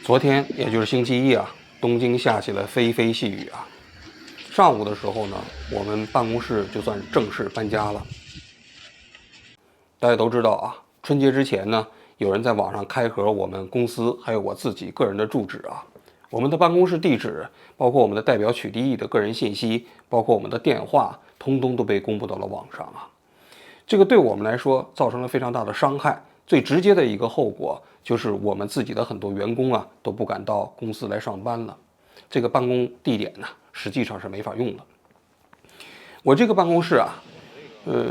昨天也就是星期一啊，东京下起了霏霏细雨啊。上午的时候呢，我们办公室就算正式搬家了。大家都知道啊，春节之前呢，有人在网上开盒我们公司还有我自己个人的住址啊。我们的办公室地址，包括我们的代表取缔役的个人信息，包括我们的电话，通通都被公布到了网上啊。这个对我们来说造成了非常大的伤害。最直接的一个后果就是我们自己的很多员工啊都不敢到公司来上班了。这个办公地点呢，实际上是没法用的。我这个办公室啊，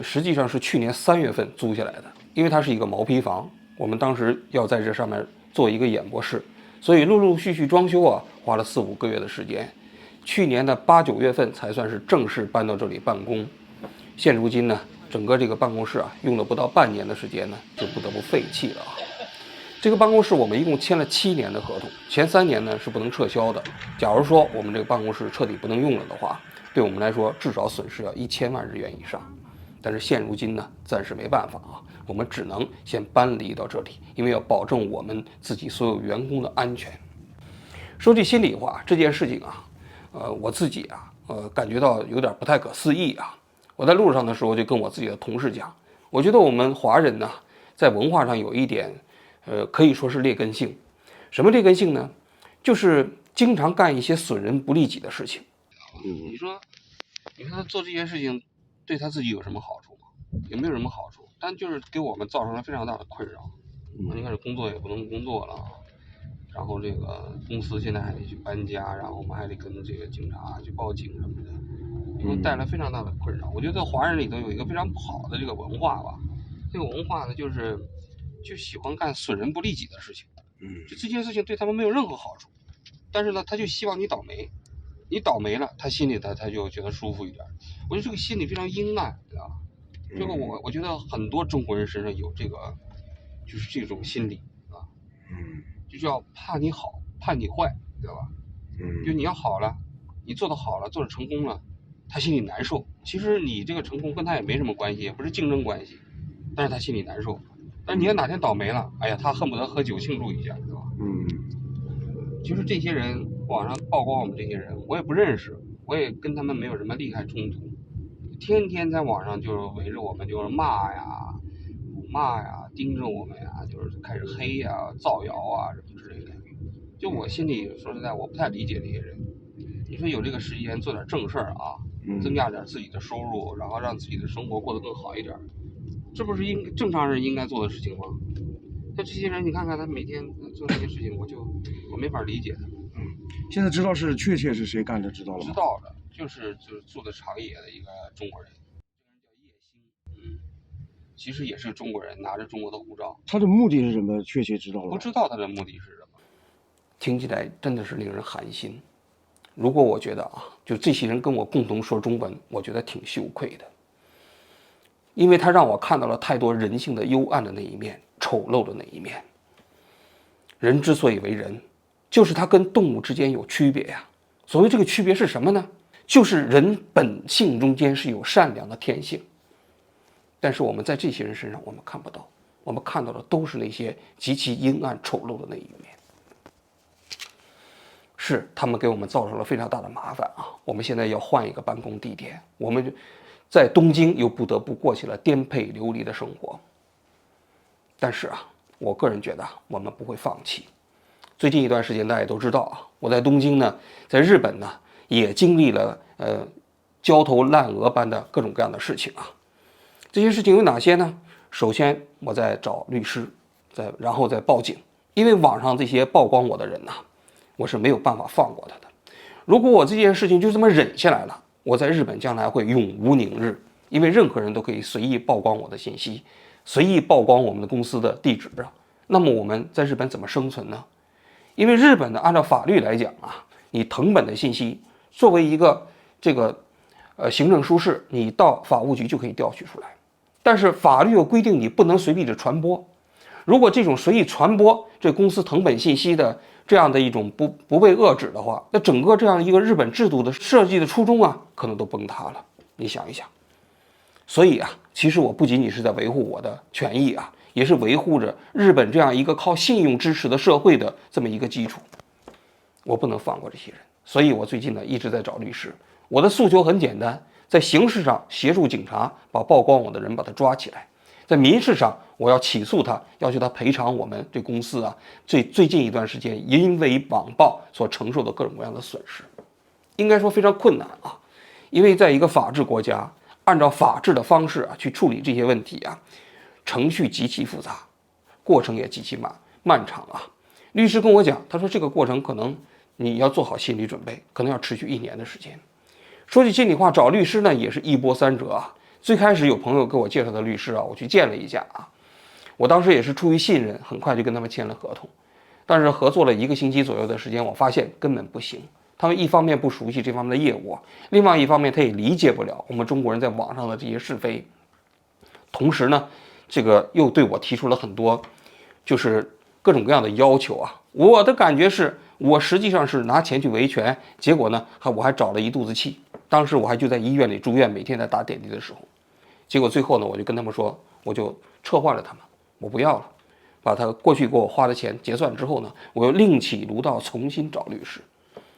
实际上是去年3月份租下来的，因为它是一个毛坯房，我们当时要在这上面做一个演播室，所以陆陆续续装修啊，花了4、5个月的时间。去年的8、9月份才算是正式搬到这里办公。现如今呢，整个这个办公室啊，用了不到半年的时间呢，就不得不废弃了啊。这个办公室我们一共签了7年的合同，前3年呢是不能撤销的。假如说我们这个办公室彻底不能用了的话，对我们来说至少损失要1000万日元以上。但是现如今呢，暂时没办法啊，我们只能先搬离到这里，因为要保证我们自己所有员工的安全。说句心里话，这件事情啊，我自己啊，感觉到有点不太可思议啊。我在路上的时候就跟我自己的同事讲，我觉得我们华人呢，在文化上有一点，可以说是劣根性。什么劣根性呢？就是经常干一些损人不利己的事情。你说他做这些事情对他自己有什么好处吗？也没有什么好处，但就是给我们造成了非常大的困扰。你看这工作也不能工作了，然后这个公司现在还得去搬家，然后我们还得跟这个警察去报警什么的。给我带来非常大的困扰。我觉得华人里头有一个非常不好的这个文化吧，这个文化呢就喜欢干损人不利己的事情。就这件事情对他们没有任何好处，但是呢，他就希望你倒霉，你倒霉了，他心里他就觉得舒服一点。我觉得这个心理非常阴暗，对吧？这个我觉得很多中国人身上有这个，就是这种心理啊，就叫怕你好，怕你坏，对吧？就你要好了，你做得好了，做得成功了。他心里难受，其实你这个成功跟他也没什么关系，也不是竞争关系，但是他心里难受。但你要哪天倒霉了，哎呀，他恨不得喝酒庆祝一下，对吧？其实这些人网上曝光我们这些人，我也不认识，我也跟他们没有什么利害冲突，天天在网上就是围着我们就是骂呀、辱骂呀、盯着我们呀，就是开始黑呀、造谣啊什么之类的。就我心里说实在，我不太理解这些人。你说有这个时间做点正事儿啊，增加点自己的收入，然后让自己的生活过得更好一点，这不是正常人应该做的事情吗？但这些人你看看他每天做这些事情，我没法理解他。现在知道是确切是谁干的，知道了吗？知道的，就是住的长野的一个中国人，这个人叫叶星，其实也是中国人，拿着中国的护照。他的目的是什么？确切知道了吗？不知道他的目的是什么，听起来真的是令人寒心。如果我觉得啊，就这些人跟我共同说中文，我觉得挺羞愧的，因为他让我看到了太多人性的幽暗的那一面，丑陋的那一面。人之所以为人，就是他跟动物之间有区别呀。所谓这个区别是什么呢？就是人本性中间是有善良的天性，但是我们在这些人身上我们看不到，我们看到的都是那些极其阴暗丑陋的那一面。是他们给我们造成了非常大的麻烦啊！我们现在要换一个办公地点，我们在东京又不得不过起了颠沛流离的生活。但是啊，我个人觉得我们不会放弃。最近一段时间大家都知道啊，我在东京呢，在日本呢也经历了焦头烂额般的各种各样的事情啊。这些事情有哪些呢？首先我在找律师，然后再报警，因为网上这些曝光我的人呐，我是没有办法放过他的。如果我这件事情就这么忍下来了，我在日本将来会永无宁日，因为任何人都可以随意曝光我的信息，随意曝光我们的公司的地址啊。那么我们在日本怎么生存呢？因为日本的按照法律来讲啊，你藤本的信息作为一个行政书士，你到法务局就可以调取出来，但是法律有规定你不能随意的传播。如果这种随意传播这公司藤本信息的这样的一种不被遏制的话，那整个这样一个日本制度的设计的初衷啊，可能都崩塌了。你想一想。所以啊，其实我不仅仅是在维护我的权益啊，也是维护着日本这样一个靠信用支持的社会的这么一个基础。我不能放过这些人，所以我最近呢一直在找律师。我的诉求很简单，在刑事上协助警察把曝光我的人把他抓起来，在民事上我要起诉他，要求他赔偿我们这公司啊最近一段时间因为网暴所承受的各种各样的损失。应该说非常困难啊，因为在一个法治国家，按照法治的方式啊去处理这些问题啊，程序极其复杂，过程也极其漫长啊。律师跟我讲，他说这个过程可能你要做好心理准备，可能要持续1年的时间。说句心里话，找律师呢也是一波三折啊。最开始有朋友给我介绍的律师啊，我去见了一下啊，我当时也是出于信任，很快就跟他们签了合同。但是合作了1个星期左右的时间，我发现根本不行。他们一方面不熟悉这方面的业务，另外一方面他也理解不了我们中国人在网上的这些是非。同时呢，这个又对我提出了很多就是各种各样的要求啊。我的感觉是我实际上是拿钱去维权，结果呢我还找了一肚子气。当时我还就在医院里住院，每天在打点滴的时候，结果最后呢我就跟他们说，我就撤换了他们，我不要了，把他过去给我花的钱结算之后呢，我又另起炉灶重新找律师。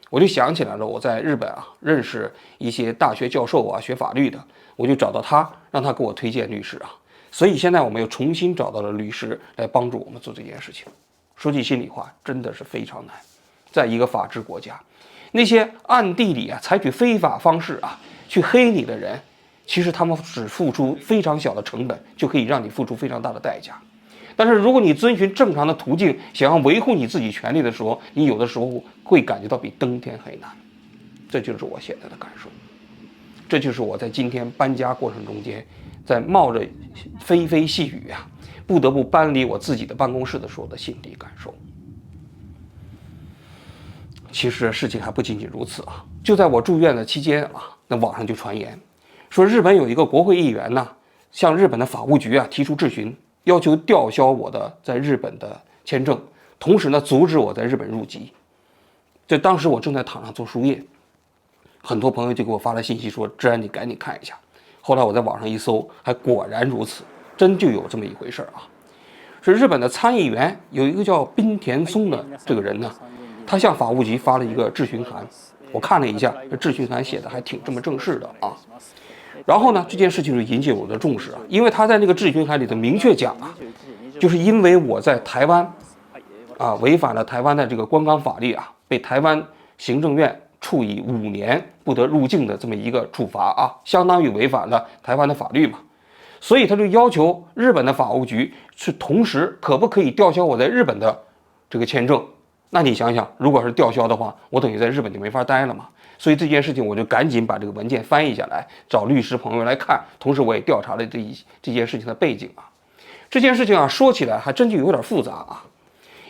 我就想起来了，我在日本啊认识一些大学教授啊，学法律的，我就找到他，让他给我推荐律师啊。所以现在我们又重新找到了律师来帮助我们做这件事情。说句心里话，真的是非常难。在一个法治国家，那些暗地里啊采取非法方式啊去黑你的人，其实他们只付出非常小的成本，就可以让你付出非常大的代价。但是如果你遵循正常的途径，想要维护你自己权利的时候，你有的时候会感觉到比登天还难。这就是我现在的感受，这就是我在今天搬家过程中间，在冒着霏霏细雨啊，不得不搬离我自己的办公室的时候的心理感受。其实事情还不仅仅如此啊！就在我住院的期间啊，那网上就传言说，日本有一个国会议员呢，向日本的法务局啊提出质询，要求吊销我的在日本的签证，同时呢阻止我在日本入籍。这当时我正在躺上做输液，很多朋友就给我发来信息说：“志安，你赶紧看一下。”后来我在网上一搜，还果然如此，真就有这么一回事啊！是日本的参议员有一个叫滨田松的这个人呢，他向法务局发了一个质询函，我看了一下，这质询函写的还挺这么正式的啊。然后呢，这件事情就引起我的重视啊，因为他在那个质询函里头明确讲啊，就是因为我在台湾啊违反了台湾的这个观光法律啊，被台湾行政院处以5年不得入境的这么一个处罚啊，相当于违反了台湾的法律嘛。所以他就要求日本的法务局是同时可不可以吊销我在日本的这个签证。那你想想，如果是吊销的话，我等于在日本就没法待了嘛。所以这件事情我就赶紧把这个文件翻译下来，找律师朋友来看，同时我也调查了这件事情的背景啊。这件事情啊说起来还真就有点复杂啊。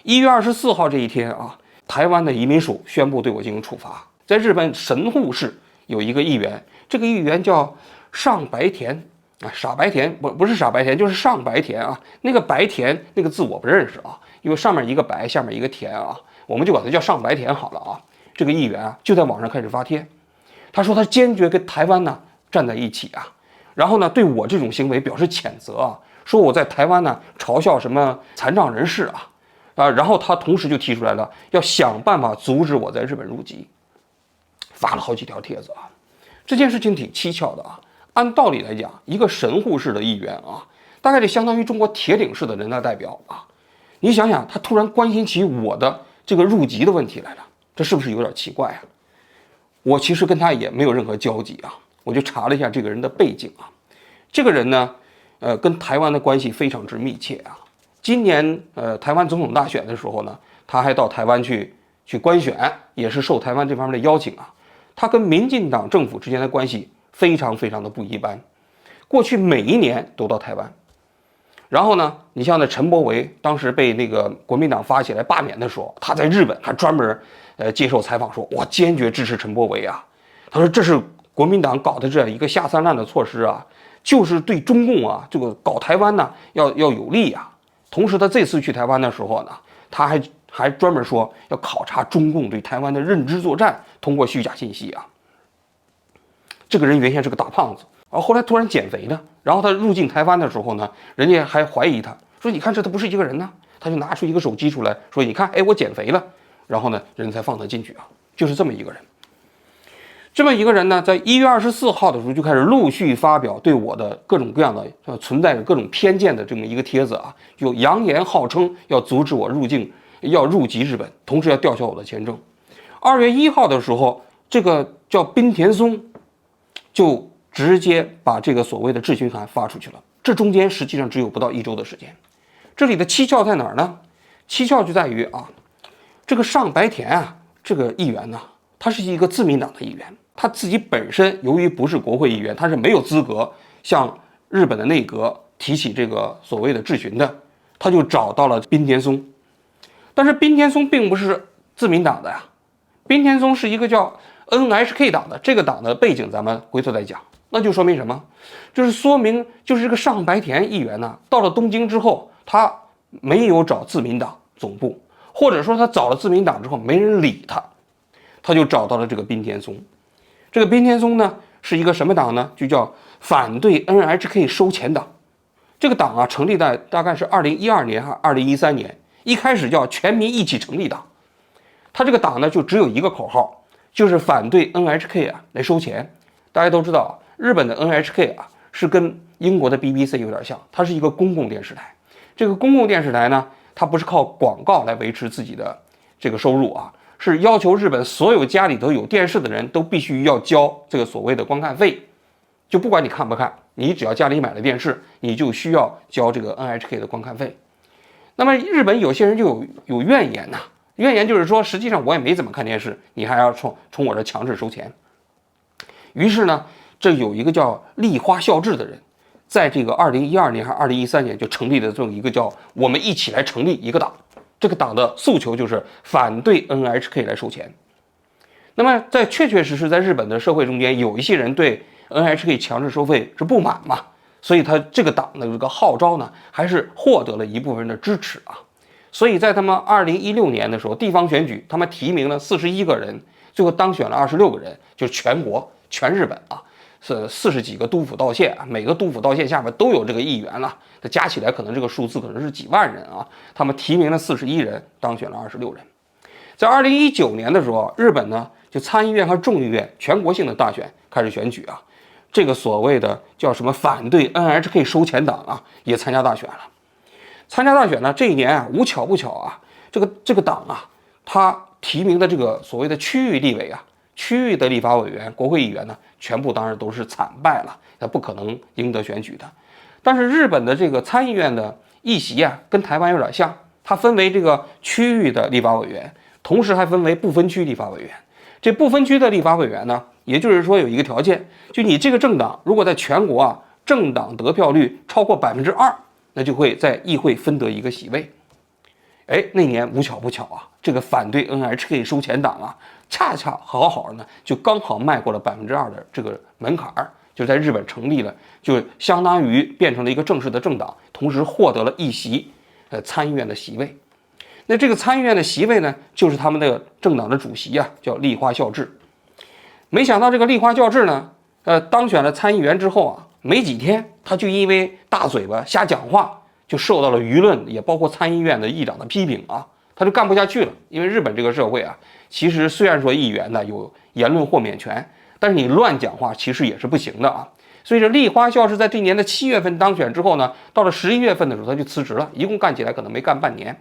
1月24号这一天啊，台湾的移民署宣布对我进行处罚。在日本神户市有一个议员，这个议员叫上白田啊，傻白甜不是傻白甜，就是上白甜啊。那个白甜那个字我不认识啊，因为上面一个白，下面一个甜啊，我们就管它叫上白甜好了啊。这个议员啊就在网上开始发帖，他说他坚决跟台湾呢站在一起啊，然后呢对我这种行为表示谴责啊，说我在台湾呢嘲笑什么残障人士啊，然后他同时就提出来了要想办法阻止我在日本入籍，发了好几条帖子啊。这件事情挺蹊跷的啊。按道理来讲，一个神户市的议员啊，大概就相当于中国铁岭市的人大代表啊。你想想，他突然关心起我的这个入籍的问题来了，这是不是有点奇怪啊？我其实跟他也没有任何交集啊，我就查了一下这个人的背景啊。这个人呢，跟台湾的关系非常之密切啊。今年台湾总统大选的时候呢，他还到台湾去观选，也是受台湾这方面的邀请啊。他跟民进党政府之间的关系非常非常的不一般，过去每一年都到台湾。然后呢，你像那陈柏惟当时被那个国民党发起来罢免的时候，他在日本还专门接受采访说，我坚决支持陈柏惟啊。他说这是国民党搞的这样一个下三滥的措施啊，就是对中共啊这个搞台湾呢要有利啊。同时他这次去台湾的时候呢，他还专门说要考察中共对台湾的认知作战，通过虚假信息啊。这个人原先是个大胖子，然后后来突然减肥了，然后他入境台湾的时候呢，人家还怀疑他说你看这他不是一个人呢，他就拿出一个手机出来说，你看，哎，我减肥了，然后呢，人才放他进去啊，就是这么一个人。这么一个人呢，在1月24号的时候就开始陆续发表对我的各种各样的存在着各种偏见的这么一个帖子啊，就扬言号称要阻止我入境，要入籍日本，同时要吊销我的签证。2月1号的时候，这个叫滨田松就直接把这个所谓的质询函发出去了。这中间实际上只有不到1周的时间。这里的蹊跷在哪儿呢？蹊跷就在于啊，这个上白田啊，这个议员呢，他是一个自民党的议员。他自己本身由于不是国会议员，他是没有资格向日本的内阁提起这个所谓的质询的，他就找到了滨田松。但是滨田松并不是自民党的呀，滨田松是一个叫 NHK 党的，这个党的背景咱们回头再讲。那就说明什么？就是说明就是这个上白田议员呢，到了东京之后，他没有找自民党总部，或者说他找了自民党之后没人理他，他就找到了这个滨田松。这个滨田松呢是一个什么党呢？就叫反对 NHK 收钱党。这个党啊成立在大概是2012年还2013年，一开始叫全民一起成立党。他这个党呢就只有一个口号，就是反对 NHK 啊来收钱。大家都知道，日本的 NHK 啊是跟英国的 BBC 有点像，它是一个公共电视台。这个公共电视台呢，它不是靠广告来维持自己的这个收入啊，是要求日本所有家里头有电视的人都必须要交这个所谓的观看费，就不管你看不看，你只要家里买了电视，你就需要交这个 NHK 的观看费。那么日本有些人就有怨言呐，怨言就是说，实际上我也没怎么看电视，你还要从我这强制收钱。于是呢，这有一个叫立花孝志的人，在这个2012年还是2013年就成立了这么一个叫“我们一起来成立一个党”。这个党的诉求就是反对 NHK 来收钱。那么在确实在日本的社会中间，有一些人对 NHK 强制收费是不满嘛，所以他这个党的这个号召呢，还是获得了一部分人的支持啊。所以在他们2016年的时候，地方选举，他们提名了41个人，最后当选了26个人，就是全日本啊，是40几个都府道县啊，每个都府道县下面都有这个议员了，这加起来可能这个数字可能是几万人啊。他们提名了41人，当选了26人。在2019年的时候，日本呢就参议院和众议院全国性的大选开始选举啊，这个所谓的叫什么反对 NHK 收钱党啊，也参加大选了。参加大选呢，这一年啊，无巧不巧啊，这个党啊，他提名的这个所谓的区域立委啊，区域的立法委员、国会议员呢，全部当然都是惨败了，他不可能赢得选举的。但是日本的这个参议院的议席啊，跟台湾有点像，它分为这个区域的立法委员，同时还分为不分区立法委员。这不分区的立法委员呢，也就是说有一个条件，就你这个政党如果在全国啊政党得票率超过2%，那就会在议会分得一个席位。哎，那年无巧不巧啊，这个反对 NHK 收钱党啊，恰恰好呢，就刚好迈过了2%的这个门槛儿，就在日本成立了，就相当于变成了一个正式的政党，同时获得了一席参议院的席位。那这个参议院的席位呢，就是他们的政党的主席啊，叫立花孝志。没想到这个立花孝志呢，当选了参议员之后啊，没几天他就因为大嘴巴瞎讲话，就受到了舆论也包括参议院的议长的批评啊，他就干不下去了。因为日本这个社会啊，其实虽然说议员呢有言论豁免权，但是你乱讲话其实也是不行的啊。所以这立花孝志在这年的7月份当选之后呢，到了11月份的时候他就辞职了，一共干起来可能没干半年。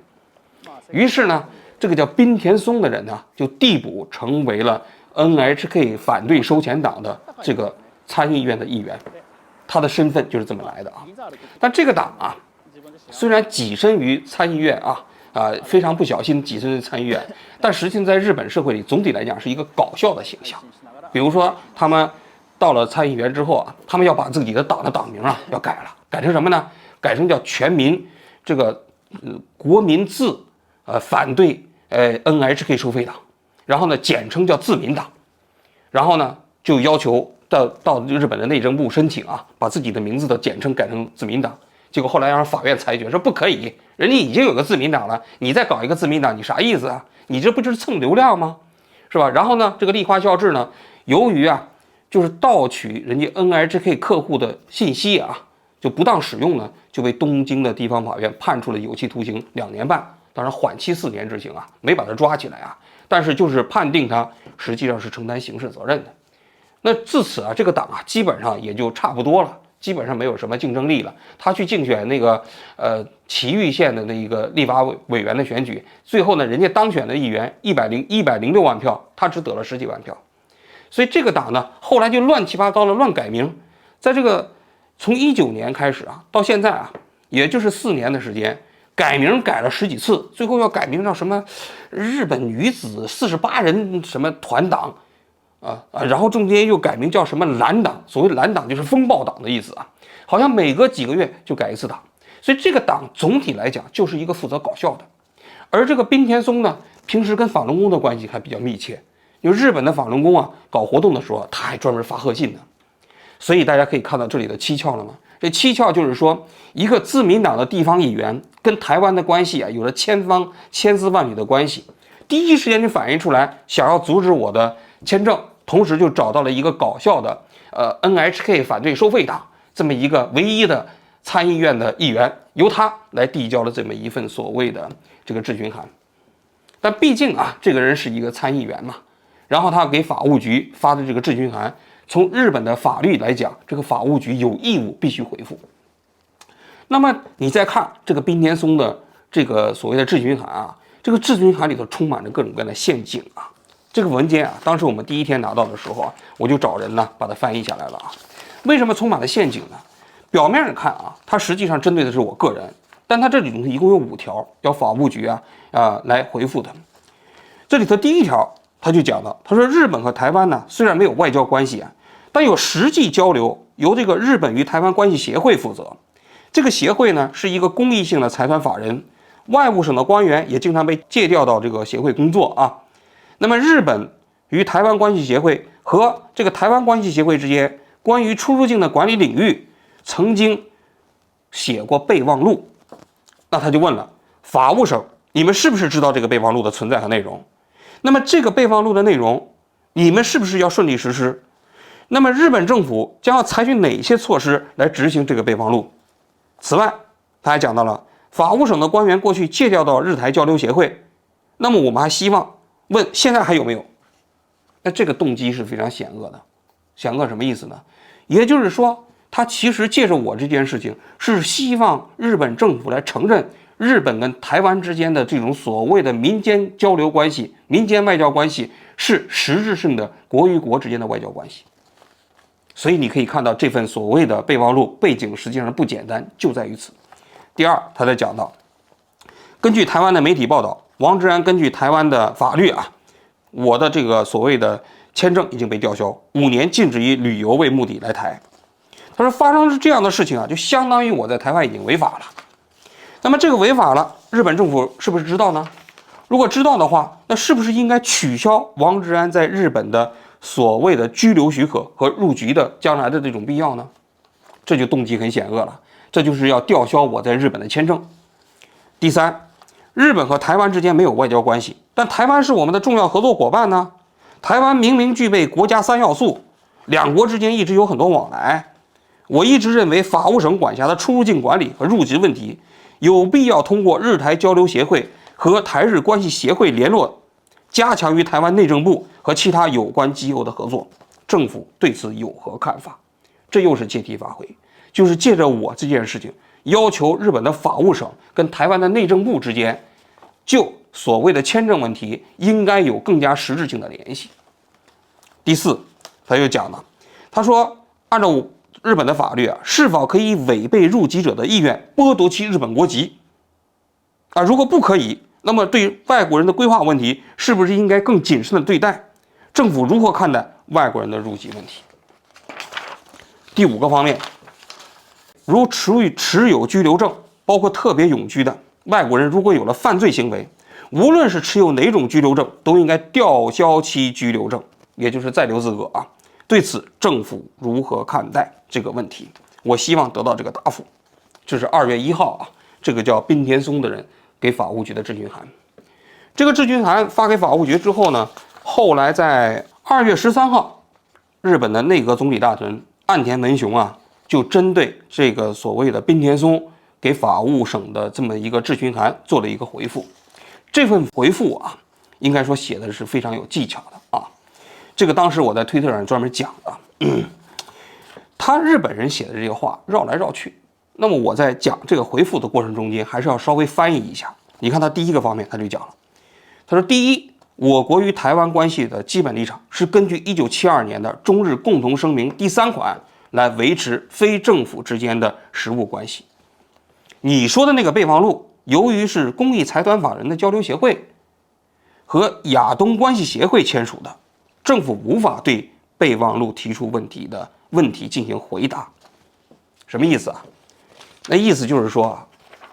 于是呢，这个叫滨田松的人呢，就递补成为了 NHK 反对收钱党的这个参议院的议员，他的身份就是这么来的啊。但这个党啊，虽然跻身于参议院非常不小心跻身于参议院，但实际上在日本社会里总体来讲是一个搞笑的形象。比如说他们到了参议员之后啊，他们要把自己的党的党名啊要改了，改成什么呢？改成叫全民这个国民自反对NHK 收费党，然后呢简称叫自民党，然后呢就要求到日本的内政部申请啊，把自己的名字的简称改成自民党。结果后来让法院裁决说不可以，人家已经有个自民党了，你再搞一个自民党，你啥意思啊？你这不就是蹭流量吗？是吧？然后呢，这个立花孝志呢，由于啊就是盗取人家 NHK 客户的信息啊，就不当使用呢，就被东京的地方法院判处了有期徒刑2年半，当然缓期4年执行啊，没把他抓起来啊，但是就是判定他实际上是承担刑事责任的。那自此啊，这个党啊基本上也就差不多了，基本上没有什么竞争力了。他去竞选那个埼玉县的那个立法委员的选举，最后呢，人家当选的议员106万票，他只得了10几万票。所以这个党呢，后来就乱七八糟的乱改名，在这个从19年开始啊，到现在啊，也就是4年的时间，改名改了10几次，最后要改名叫什么日本女子48人什么团党然后中间又改名叫什么蓝党，所谓蓝党就是风暴党的意思啊，好像每隔几个月就改一次党，所以这个党总体来讲就是一个负责搞笑的。而这个滨田松呢，平时跟法轮功的关系还比较密切，因为日本的法轮功啊搞活动的时候，他还专门发贺信呢。所以大家可以看到这里的蹊跷了吗？这蹊跷就是说，一个自民党的地方议员跟台湾的关系啊，有了千丝万缕的关系，第一时间就反映出来，想要阻止我的签证，同时就找到了一个搞笑的NHK 反对收费党这么一个唯一的参议院的议员，由他来递交了这么一份所谓的这个质询函。但毕竟啊，这个人是一个参议员嘛，然后他给法务局发的这个质询函，从日本的法律来讲，这个法务局有义务必须回复。那么你再看这个滨田松的这个所谓的质询函啊，这个质询函里头充满着各种各样的陷阱啊。这个文件啊，当时我们第一天拿到的时候啊，我就找人呢把它翻译下来了啊。为什么充满了陷阱呢？表面上看啊，它实际上针对的是我个人，但它这里头一共有5条，要法务局来回复的。这里头第1条他就讲到，他说日本和台湾呢虽然没有外交关系啊，但有实际交流由这个日本与台湾关系协会负责。这个协会呢是一个公益性的财团法人，外务省的官员也经常被借调到这个协会工作啊。那么日本与台湾关系协会和这个台湾关系协会之间关于出入境的管理领域曾经写过备忘录。那他就问了，法务省你们是不是知道这个备忘录的存在和内容？那么这个备忘录的内容你们是不是要顺利实施？那么日本政府将要采取哪些措施来执行这个备忘录？此外他还讲到了法务省的官员过去借调到日台交流协会，那么我们还希望问现在还有没有？那这个动机是非常险恶的。险恶什么意思呢？也就是说，他其实借着我这件事情，是希望日本政府来承认日本跟台湾之间的这种所谓的民间交流关系、民间外交关系是实质性的国与国之间的外交关系。所以你可以看到这份所谓的备忘录背景实际上不简单，就在于此。第二，他在讲到，根据台湾的媒体报道，王志安根据台湾的法律啊，我的这个所谓的签证已经被吊销，5年禁止以旅游为目的来台。他说发生这样的事情啊，就相当于我在台湾已经违法了。那么这个违法了，日本政府是不是知道呢？如果知道的话，那是不是应该取消王志安在日本的所谓的居留许可和入籍的将来的这种必要呢？这就动机很险恶了，这就是要吊销我在日本的签证。第三，日本和台湾之间没有外交关系，但台湾是我们的重要合作伙伴呢。台湾明明具备国家3要素，两国之间一直有很多往来。我一直认为法务省管辖的出入境管理和入籍问题，有必要通过日台交流协会和台日关系协会联络，加强与台湾内政部和其他有关机构的合作。政府对此有何看法？这又是借题发挥，就是借着我这件事情，要求日本的法务省跟台湾的内政部之间，就所谓的签证问题应该有更加实质性的联系。第四，他又讲了，他说按照日本的法律啊，是否可以违背入籍者的意愿剥夺其日本国籍啊？如果不可以，那么对于外国人的规划问题，是不是应该更谨慎的对待？政府如何看待外国人的入籍问题？第5个方面，如持有居留证，包括特别永居的外国人，如果有了犯罪行为，无论是持有哪种居留证，都应该吊销其居留证，也就是在留资格啊。对此，政府如何看待这个问题？我希望得到这个答复。这是2月1号啊，这个叫滨田松的人给法务局的质询函。这个质询函发给法务局之后呢，后来在2月13号，日本的内阁总理大臣岸田文雄啊，就针对这个所谓的滨田松给法务省的这么一个质询函做了一个回复。这份回复啊，应该说写的是非常有技巧的啊。这个当时我在推特上专门讲的，他日本人写的这个话绕来绕去。那么我在讲这个回复的过程中间，还是要稍微翻译一下。你看他第一个方面他就讲了，他说第一，我国与台湾关系的基本立场是根据1972年的中日共同声明第3款来维持非政府之间的实务关系。你说的那个备忘录，由于是公益财团法人的交流协会和亚东关系协会签署的，政府无法对备忘录提出问题进行回答。什么意思啊？那意思就是说啊，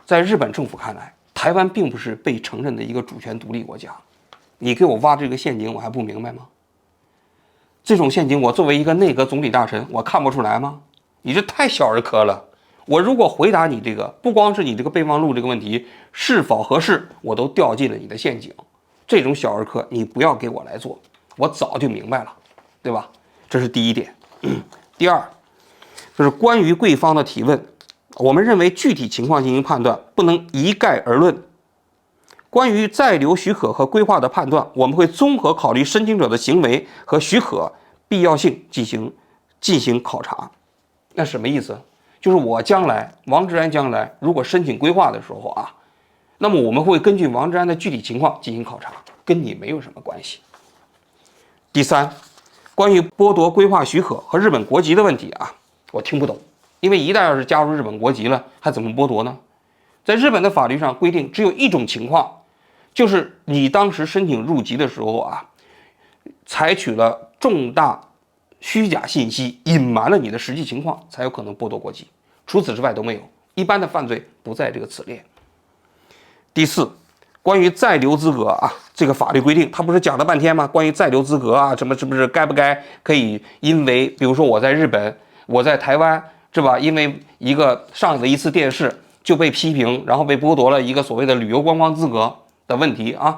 在日本政府看来，台湾并不是被承认的一个主权独立国家。你给我挖这个陷阱，我还不明白吗？这种陷阱，我作为一个内阁总理大臣，我看不出来吗？你这太小儿科了。我如果回答你这个，不光是你这个备忘录这个问题是否合适，我都掉进了你的陷阱。这种小儿科，你不要给我来做，我早就明白了，对吧？这是第一点。第二，就是关于贵方的提问，我们认为具体情况进行判断，不能一概而论。关于在留许可和规划的判断，我们会综合考虑申请者的行为和许可必要性进行考察。那什么意思？就是我将来王志安将来如果申请规划的时候啊，那么我们会根据王志安的具体情况进行考察，跟你没有什么关系。第三，关于剥夺规划许可和日本国籍的问题啊，我听不懂，因为一旦要是加入日本国籍了，还怎么剥夺呢？在日本的法律上规定，只有一种情况，就是你当时申请入籍的时候啊，采取了重大虚假信息，隐瞒了你的实际情况，才有可能剥夺国籍。除此之外都没有，一般的犯罪不在这个此列。第四，关于在留资格啊，这个法律规定，他不是讲了半天吗？关于在留资格啊，什么是不是该不该可以因为，比如说我在日本，我在台湾，是吧？因为一个上的一次电视就被批评，然后被剥夺了一个所谓的旅游观光资格的问题啊。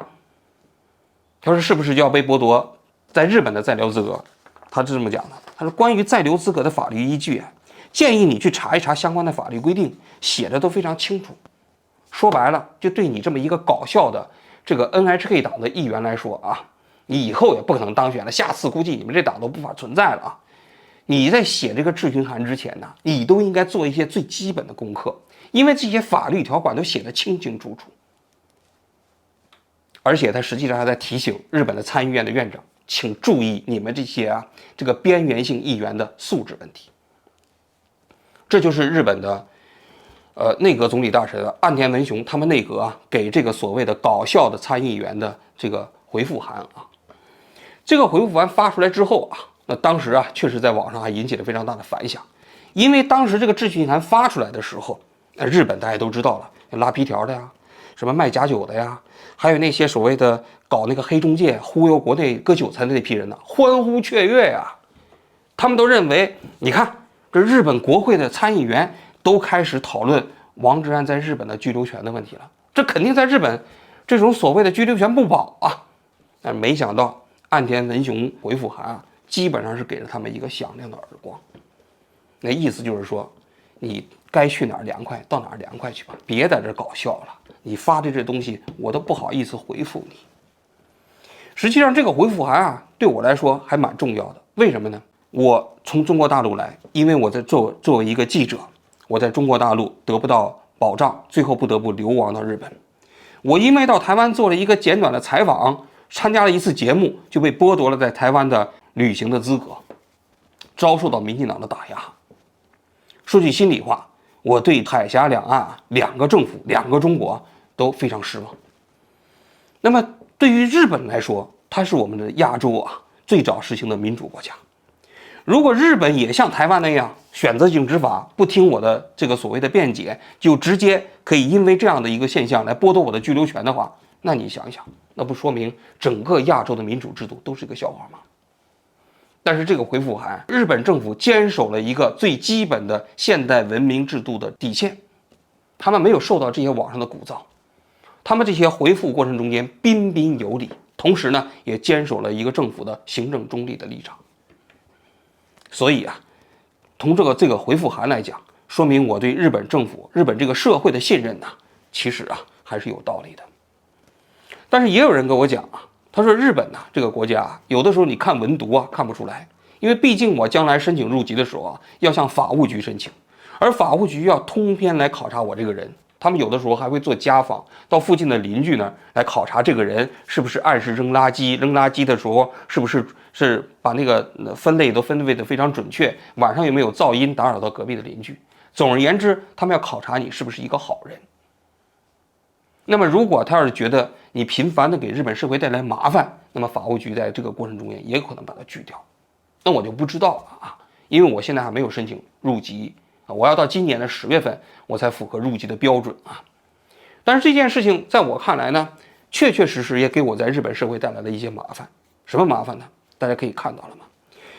他说是不是就要被剥夺在日本的在留资格？他是这么讲的，他说关于在留资格的法律依据啊，建议你去查一查相关的法律规定，写的都非常清楚。说白了，就对你这么一个搞笑的这个 NHK 党的议员来说啊，你以后也不可能当选了，下次估计你们这党都无法存在了啊。你在写这个质询函之前呢，你都应该做一些最基本的功课，因为这些法律条款都写得清清楚楚。而且他实际上还在提醒日本的参议院的院长，请注意你们这些这个边缘性议员的素质问题。这就是日本的内阁总理大臣岸田文雄他们内阁给这个所谓的搞笑的参议员的这个回复函啊。这个回复函发出来之后啊，那当时确实在网上还引起了非常大的反响，因为当时这个质询函发出来的时候，日本大家都知道了，拉皮条的呀，什么卖假酒的呀，还有那些所谓的搞那个黑中介忽悠国内割韭菜的那批人呢，欢呼雀跃呀。他们都认为，你看这日本国会的参议员都开始讨论王志安在日本的居留权的问题了，这肯定在日本这种所谓的居留权不保啊。但没想到岸田文雄回复函基本上是给了他们一个响亮的耳光。那意思就是说，你该去哪儿凉快到哪儿凉快去吧，别在这搞笑了。你发的这东西我都不好意思回复你。实际上这个回复函对我来说还蛮重要的。为什么呢？我从中国大陆来，因为我在作为一个记者，我在中国大陆得不到保障，最后不得不流亡到日本。我因为到台湾做了一个简短的采访，参加了一次节目，就被剥夺了在台湾的旅行的资格，遭受到民进党的打压。说句心里话，我对海峡两岸两个政府两个中国都非常失望。那么对于日本来说，它是我们的亚洲最早实行的民主国家。如果日本也像台湾那样选择性执法，不听我的这个所谓的辩解，就直接可以因为这样的一个现象来剥夺我的居留权的话，那你想想，那不说明整个亚洲的民主制度都是一个笑话吗？但是这个回复函，日本政府坚守了一个最基本的现代文明制度的底线，他们没有受到这些网上的鼓噪，他们这些回复过程中间彬彬有礼，同时呢也坚守了一个政府的行政中立的立场。所以从这个回复函来讲，说明我对日本政府、日本这个社会的信任其实还是有道理的。但是也有人跟我讲他说日本这个国家有的时候你看文读看不出来，因为毕竟我将来申请入籍的时候要向法务局申请，而法务局要通篇来考察我这个人。他们有的时候还会做家访，到附近的邻居那儿来考察这个人是不是按时扔垃圾，扔垃圾的时候是不是把那个分类都分类的非常准确，晚上有没有噪音打扰到隔壁的邻居。总而言之，他们要考察你是不是一个好人。那么如果他要是觉得你频繁的给日本社会带来麻烦，那么法务局在这个过程中也有可能把它拒掉。那我就不知道了因为我现在还没有申请入籍我要到今年的10月份我才符合入籍的标准但是这件事情在我看来呢，确确实实也给我在日本社会带来了一些麻烦。什么麻烦呢？大家可以看到了吗？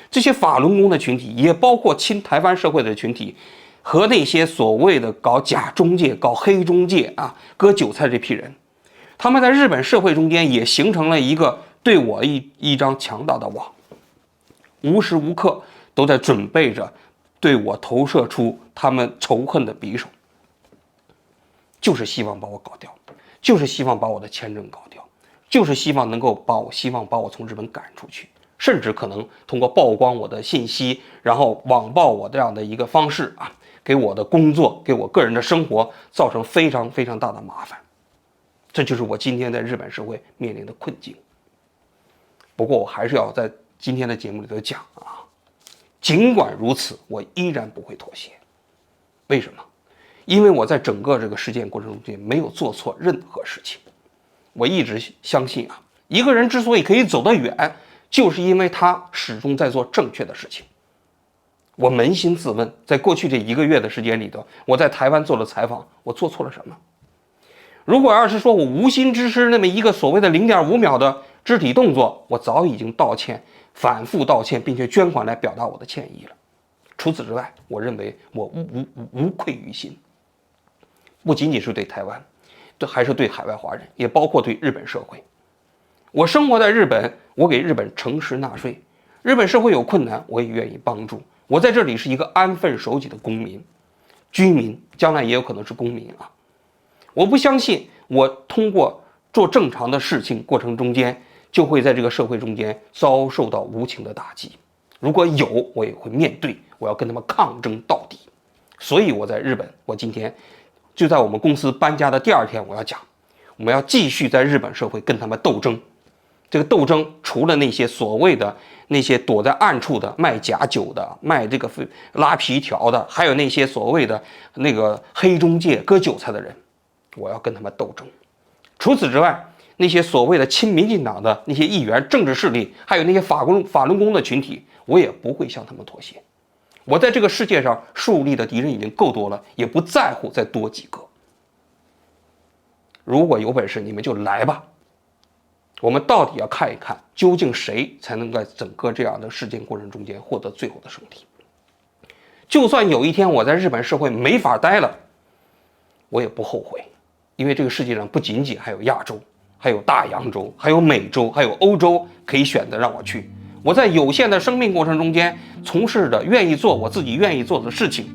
这些法轮功的群体，也包括亲台湾社会的群体，和那些所谓的搞假中介、搞黑中介割韭菜这批人，他们在日本社会中间也形成了一个对我一张强大的网，无时无刻都在准备着对我投射出他们仇恨的匕首，就是希望把我搞掉，就是希望把我的签证搞掉，就是希望能够把我从日本赶出去，甚至可能通过曝光我的信息，然后网暴我这样的一个方式给我的工作，给我个人的生活造成非常非常大的麻烦。这就是我今天在日本社会面临的困境。不过我还是要在今天的节目里头讲尽管如此，我依然不会妥协。为什么？因为我在整个这个事件过程中间没有做错任何事情。我一直相信一个人之所以可以走得远，就是因为他始终在做正确的事情。我扪心自问，在过去这1个月的时间里头，我在台湾做了采访，我做错了什么？如果要是说我无心之失那么一个所谓的0.5秒的肢体动作，我早已经道歉，反复道歉，并且捐款来表达我的歉意了。除此之外，我认为我无愧于心，不仅仅是对台湾，还是对海外华人，也包括对日本社会。我生活在日本，我给日本诚实纳税，日本社会有困难，我也愿意帮助。我在这里是一个安分守己的公民、居民，将来也有可能是公民我不相信我通过做正常的事情过程中间，就会在这个社会中间遭受到无情的打击。如果有，我也会面对，我要跟他们抗争到底。所以我在日本，我今天就在我们公司搬家的第2天，我要讲，我们要继续在日本社会跟他们斗争。这个斗争除了那些所谓的那些躲在暗处的卖假酒的、卖这个拉皮条的，还有那些所谓的那个黑中介割韭菜的人，我要跟他们斗争。除此之外，那些所谓的亲民进党的那些议员、政治势力，还有那些法轮功的群体，我也不会向他们妥协。我在这个世界上树立的敌人已经够多了，也不在乎再多几个。如果有本事，你们就来吧。我们到底要看一看，究竟谁才能在整个这样的事件过程中间获得最后的胜利。就算有一天我在日本社会没法待了，我也不后悔，因为这个世界上不仅仅还有亚洲，还有大洋洲，还有美洲，还有欧洲可以选择让我去。我在有限的生命过程中间从事着愿意做我自己愿意做的事情，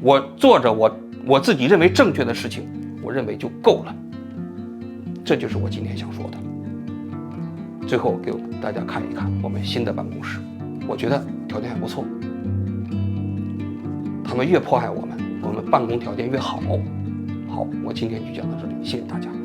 我做着我自己认为正确的事情，我认为就够了。这就是我今天想说的。最后给大家看一看我们新的办公室，我觉得条件还不错。他们越迫害我们，我们办公条件越好。好，我今天就讲到这里，谢谢大家。